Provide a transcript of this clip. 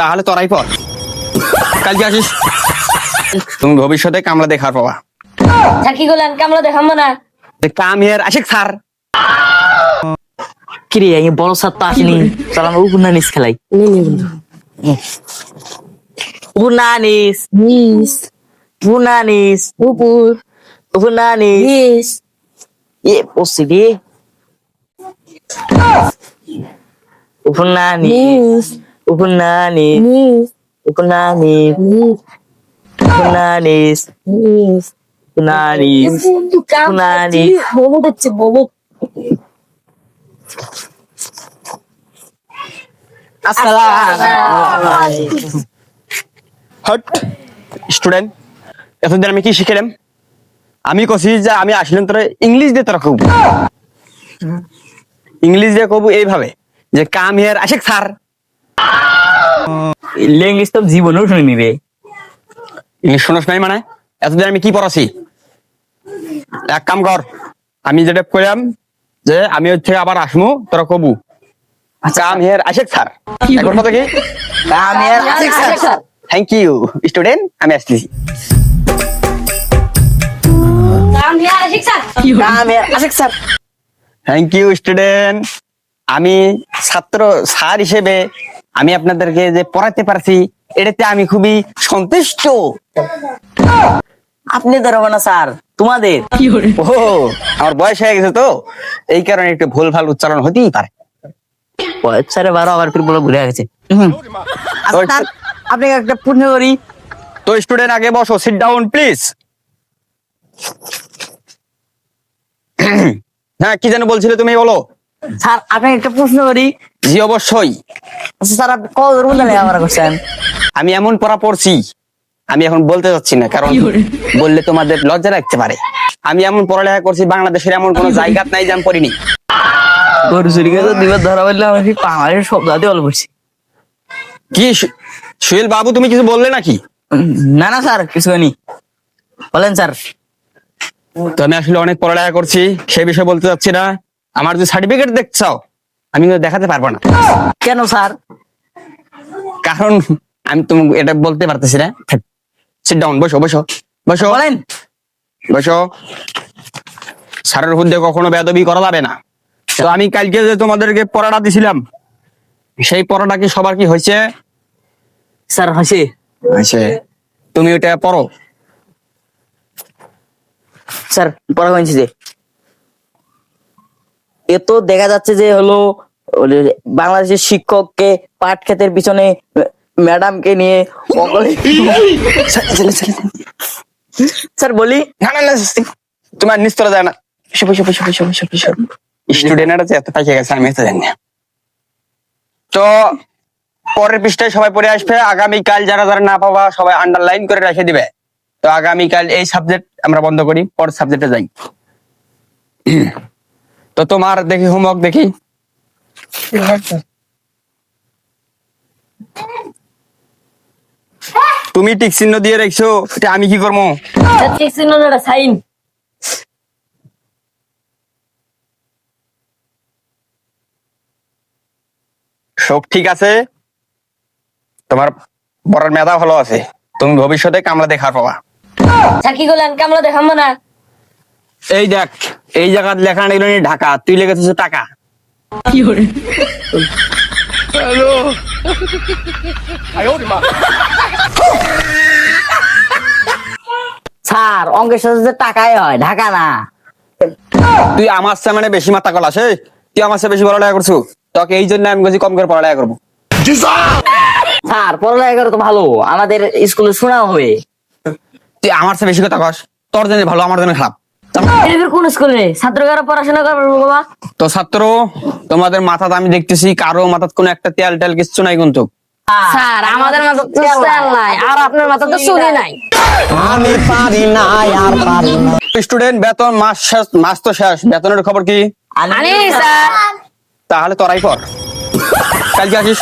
তাহলে তোরাই পর, কালকে আসিস। তুমি ভবিষ্যতে কামলা দেখার পাবা। স্যার কি করলেন? কামলা দেখাবো না। Come here Ashiq sir. কিরে এই বড় স্যার তো আসেনি, চল আমরা উপন্যাস খেলাই। উপন্যাস নিস উপন্যাস উপর উপন্যাস নিস এ পড়ছি রে উপন্যাস নিস উপন্যাস নিস উপন্যাস নিস উপন্যাস নিস উপন্যাস উপন্যাস ববো হচ্ছে ববো। হট স্টুডেন্ট, এতদিন আমি কি শিখেলাম? আমি কছি যে আমি আসলাম তোরা ইংলিশ দিয়ে তোরা কব, ইংলিশ দিয়ে কব এইভাবে যে come here Ashiq sir. English তো জীবনেও শুনিনি রে। ইংলিশ শোনাস নাই মানে? এতদিন আমি কি পড়াছি? এক কাম কর, আমি যেটা কইলাম যে আমি হচ্ছে আবার আসমু, তোরা কবু কাম হিয়ার আশিক স্যার। এখন কথা কি? Come here Ashiq sir. Thank you student, আমি আসছি। Come here Ashiq sir. Come here Ashiq sir. Thank you student. আমি ছাত্র স্যার হিসেবে আমি আপনাদেরকে যে পড়াতে পারছি এটাতে আমি খুবই সন্তুষ্ট। আপনি ধরবো না স্যার, তোমাদের। ও আমার বয়স হয়ে গেছে তো এই কারণে একটু ভুল ভাল উচ্চারণ হতেই পারে। স্যারে বারো আবার ফির বলে ঘুরে গেছে। আপনাকে একটা প্রশ্ন করি। তো স্টুডেন্ট আগে বসো, সিট ডাউন প্লিজ। হ্যাঁ কি যেন বলছিলে তুমি, বলো। স্যার আপনাকে একটা প্রশ্ন করি। জি অবশ্যই। আচ্ছা স্যার, আপনি কত দূর পর্যন্ত লেখাপড়া করছেন? আমি এমন পড়া পড়ছি আমি এখন বলতে চাচ্ছি না, কারণ বললে তোমাদের লজ্জা লাগতে পারে। আমি এমন পড়ালেখা করছি বাংলাদেশের এমন কোনো জায়গা নাই যে আমি পড়িনি। গরু চুরি করে দিবার ধরা বললে আমি পাহাড়ের সব জাতি অল্প করছি। কি সুহেল বাবু, তুমি কিছু বললে নাকি? না না স্যার, কিছু হয়নি, বলেন স্যার। তো আমি আসলে অনেক পড়ালেখা করছি, সে বিষয়ে বলতে চাচ্ছি না। আমার যে সার্টিফিকেট দেখছাও আমি কিন্তু দেখাতে পারবো না। কেন স্যার? কারণ আমি তুমি এটা বলতে পারতেছি না। সিট ডাউন, বসো বসো বসো বলেন। বসো। স্যারের হুদ্দে কখনো বেয়াদবি করা যাবে না। তো আমি কালকে যে তোমাদেরকে পড়াটা দিছিলাম সেই পড়াটা কি সবার কি হয়েছে? স্যার হয়েছে। আচ্ছা, তুমি ওটা পড়ো। স্যার পড়া হয়েছে যে এ তো দেখা যাচ্ছে যে হলো বাংলাদেশের শিক্ষককে পাট ক্ষেতের পিছনে ম্যাডামকে নিয়ে স্যার বলি। না না না, তোমার নিস্তলা যায় না। স্টুডেন্ট আছে এত পাইকে গেছে, আমি তো জানি না। তো পরের পৃষ্ঠায় সবাই পড়ে আসবে। আগামীকাল যারা যারা না পাবা সবাই আন্ডারলাইন করে রেখে দিবে। তো আগামীকাল এই সাবজেক্ট আমরা বন্ধ করি, পরের সাবজেক্টে যাই। তো তোমার দেখি হোমওয়ার্ক দেখি। তুমি টিক চিহ্ন দিয়ে রেখছো, এটা আমি কি করবো? ঠিক ছিল না সাইন। সব ঠিক আছে, তোমার পড়ার মেধা ভালো আছে, তুমি ভবিষ্যতে কামলা দেখার পাবা। স্যার কি করলেন? কামলা দেখাবো না। এই দেখ, এই জায়গার লেখা নেই ঢাকা, তুই লিখেছিস টাকা। স্যার অঙ্কের সাথে যে টাকাই হয়, ঢাকা না। তুই আমার চেয়ে মানে বেশি মাথা কলাস, তুই আমার চেয়ে বেশি পড়ালেখা করছু, তোকে এই জন্য আমি বলছি কম করে পড়ালেখা করবো। স্যার পড়ালেখা করে তো ভালো, আমাদের স্কুলে শোনা হবে। তুই আমার চেয়ে বেশি কথা কস, তোর জন্য ভালো আমার জন্য খারাপ। কোন স্কুলে ছাত্ররা পড়াশোনা করবে বাবা? তো ছাত্র তোমাদের মাথাতে আমি দেখতেছি কারো মাথাত কোনো একটা তেল টেল কিচ্ছু নাই কিন্তু। স্যার আমাদের মাথা তো তেল নাই, আর আপনার মাথা তো চুরি নাই। আমি পারি না আর পারি না। স্টুডেন্ট বেতন মাস তো শেষ, বেতনের খবর কি? আনি স্যার। তাহলে তোরাই পর, কালকে আসিস।